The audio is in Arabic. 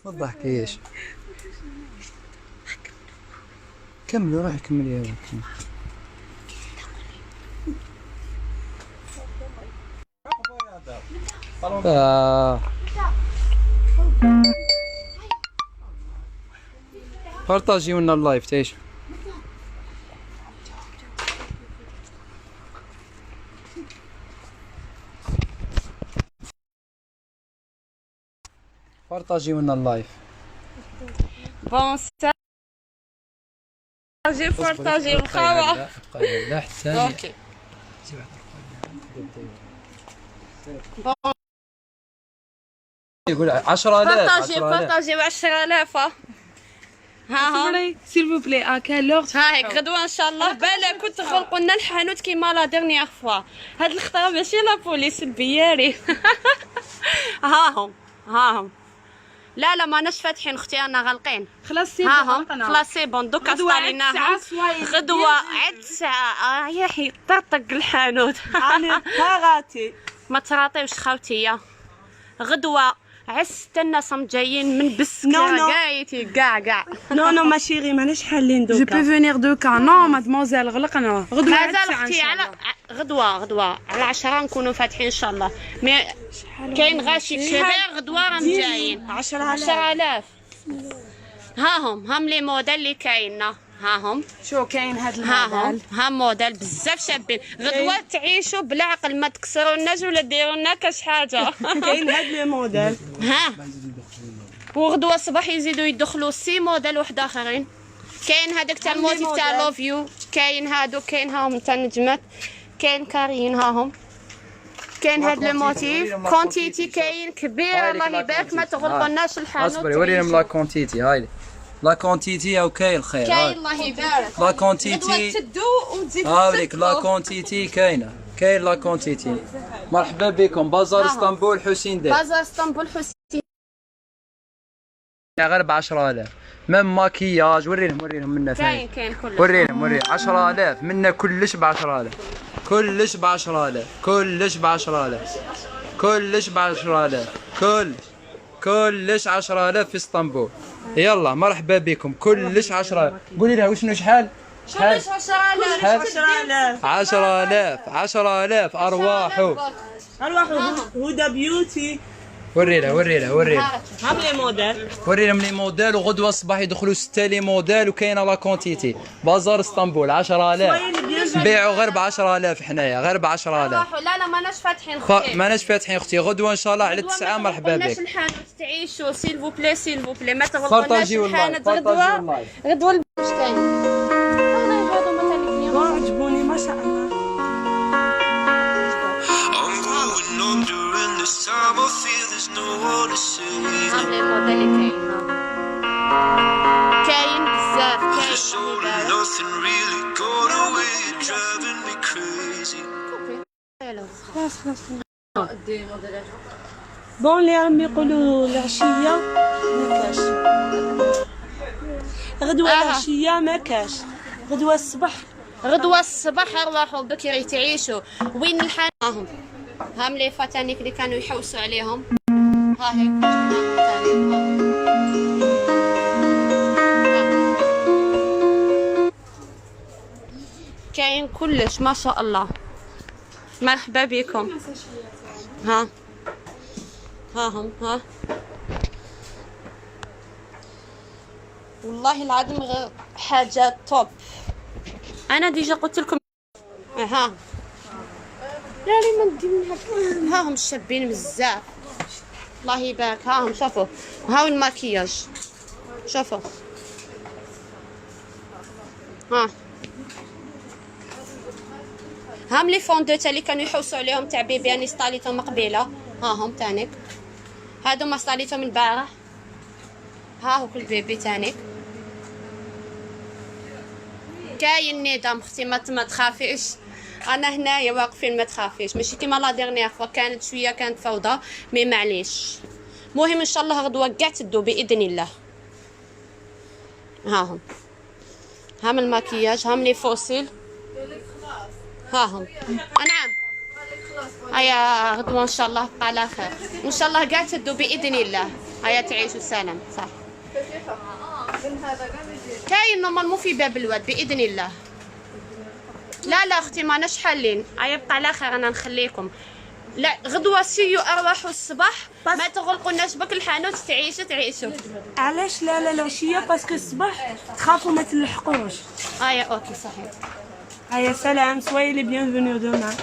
ما تضحكيش. كملوا روحي كملي يا ولد. بارطاجيو لنا اللايف تعيشوا. بارطاجيو لنا اللايف. بون بارطاجي الخاوة. لا حتى اوكي. يقول 10000 بارطاجي 10000. ها s'il vous plaît à quelle heure ها هيك غدوه ان شاء الله. بالا كنت غلقوا لنا الحانوت كيما لا ديرنيير فوا. هاد الخطره ماشي لا بوليس البياري. ها هم لا ماناش فاتحين اختي، انا غالقين. خلاص سي بون خلاص سي بون دوكا صاليناهم. غدوه عد ساعه يا حي طرطق الحانوت. انا طاغاتي ما تراطيوش خوتي. غدوه عست الناس راهم جايين من بسكا قايتي كاع. نو ما شيري ماناش حالين دوكا. جو بو فينير دوكا نو مادموزيل غلقنا غدوه. مازال اختي على غدوه على 10 نكونوا فاتحين ان شاء الله. مي كاين غاشي كبير غدوه راهم جايين 10000. هم لي موديل اللي كاينه. هم شو كاين هاد الموديل. ها موديل بزاف شابين. غدوه تعيشوا بالعقل، ما تكسروناش ولا ديروا لنا كاش حاجه. كاين هاد لي موديل. وغدوه الصباح يزيدوا يدخلوا 6 موديل واحد اخرين. كاين هذاك تاع الموتيف تاع لوف يو، كاين هادو، كاين هاهم تاع النجمات، كاين كارين هاهم، كاين هاد الموتيف كونتيتي كاين كبير. الله يبارك ما تغلقوناش الحانوت. اصبري وريهم لا كونتيتي. هايدي لا كونتيتي او كاين الخير. كاين الله يبارك. لا كونتيتي غدوه تشدوا وتزيدوا هاوليك لا كونتيتي كاينه. كاين لا كونتيتي. مرحبا بكم بازار اسطنبول حسين دير. بازار اسطنبول حسين غير ب 10000. مام ماكياج وريهم منا فين. كاين كلش. وريهم 10000 منا كلش ب 10000. كلش ب 10000. كلش ب 10000. كلش ب 10000. كلش 10000 في اسطنبول. يلا مرحبا بكم كلش 10. قولي لها وشنو شحال؟ 10000. 10000 ارواحو. هدى بيوتي. وري لها هم لي موديل. وريهم لي موديل. وغدوه الصباح يدخلوا 6 لي موديل. وكاينه لا كونتيتي بازار اسطنبول 10000. نبيعوا غير ب 10000 حنايا غير ب 10000. لا ماناش فاتحين اختي. ماناش فاتحين اختي. غدوه ان شاء الله على 9 مرحبا بك. الحانوت تعيشوا سيل فو بلي ما تغلقوناش بارطاجيو الحانوت. اللايف. غدوه واش كاين. هذا مثلا عجبوني ما شاء الله. عاملين موديل كاين بزاف بون اللي راهم يقولوا العشيه ما كاش. غدوه العشيه ما كاش. غدوه الصباح ارواحوا بكري تعيشوا. وين الحانوت. هم لي فاتانيك اللي كانوا يحوسوا عليهم. ها هيك كاين كلش ما شاء الله. مرحبا بكم. ها والله العظيم غير حاجه توب. انا ديجا قلت لكم. ها لا ما ندير ها هم شابين بزاف الله يبارك. ها هم شوفوا هاو الماكياج شوفوا. هام لي فوندو تاع اللي كانوا يحوسوا عليهم تاع بيبي اني ستاليتهم قبيله. ها هم تانيك هادو ما ستاليتهم البارح. ها هو كل بيبي تانيك. كاين ندم اختي ما تخافيش. انا هنايا واقفين ما تخافيش. ماشي كيما لا ديرنيير فوا كانت شويه كانت فوضى مي معليش. المهم ان شاء الله غدوه كاع تدو باذن الله. ها هم الماكياج. هم لي فوسيل. ها هم نعم. هيا غدوه ان شاء الله على خير. ان شاء الله كاع تدو باذن الله. هيا تعيشوا سلام. صح. كاين نورمال مو في باب الواد باذن الله. لا لا اختي ماناش حالين، يبقى على خير انا نخليكم. لا غدوه سيو ارواحوا الصباح ما تغلقوناش بك الحانوت تعيشوا. علاش لا العشيه؟ باسكو الصباح تخافوا ما تلحقوش. يا اوكي صحيح. هيا سلام، soyez les bienvenus demain.